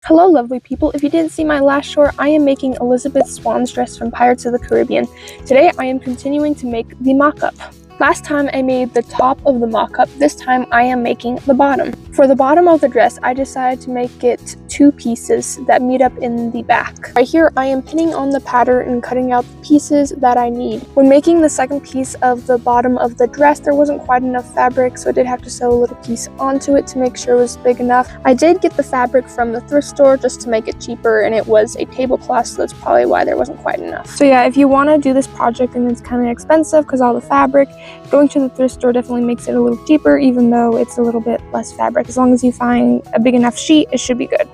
Hello lovely people, if you didn't see my last short, I am making Elizabeth Swans Dress from Pirates of the Caribbean. Today I am continuing to make the mock-up. Last time I made the top of the mock-up, this time I am making the bottom. For the bottom of the dress, I decided to make it 2 pieces that meet up in the back. Right here, I am pinning on the pattern and cutting out the pieces that I need. When making the second piece of the bottom of the dress, there wasn't quite enough fabric, so I did have to sew a little piece onto it to make sure it was big enough. I did get the fabric from the thrift store just to make it cheaper, and it was a tablecloth, so that's probably why there wasn't quite enough. So yeah, if you want to do this project and it's kind of expensive because all the fabric, going to the thrift store definitely makes it a little cheaper, even though it's a little bit less fabric. As long as you find a big enough sheet, it should be good.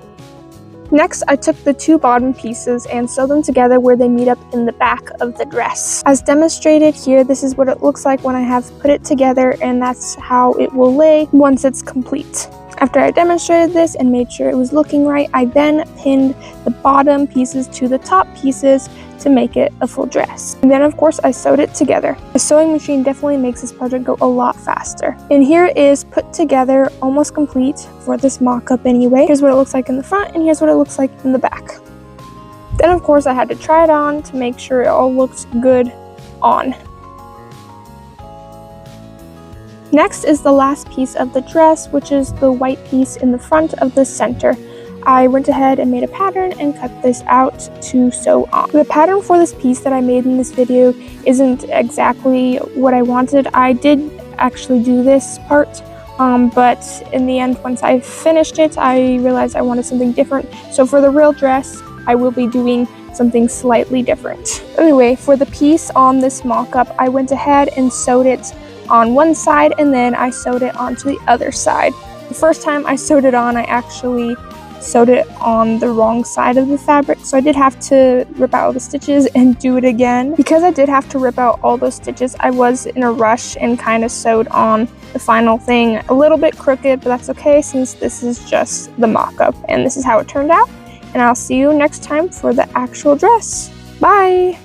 Next, I took the 2 bottom pieces and sewed them together where they meet up in the back of the dress. As demonstrated here, this is what it looks like when I have put it together, and that's how it will lay once it's complete. After I demonstrated this and made sure it was looking right, I then pinned the bottom pieces to the top pieces to make it a full dress. And then of course I sewed it together. The sewing machine definitely makes this project go a lot faster. And here is put together, almost complete for this mock-up anyway. Here's what it looks like in the front, and here's what it looks like in the back. Then of course I had to try it on to make sure it all looked good on. Next is the last piece of the dress, which is the white piece in the front of the center. I went ahead and made a pattern and cut this out to sew on. The pattern for this piece that I made in this video isn't exactly what I wanted. I did actually do this part, but in the end, once I finished it, I realized I wanted something different. So for the real dress, I will be doing something slightly different. Anyway, for the piece on this mock-up, I went ahead and sewed it on one side, and then I sewed it onto the other side. The first time I sewed it on, I actually sewed it on the wrong side of the fabric, so I did have to rip out all the stitches and do it again. Because I did have to rip out all those stitches, I was in a rush and kind of sewed on the final thing a little bit crooked, but that's okay since this is just the mock-up, and this is how it turned out. And I'll see you next time for the actual dress. Bye!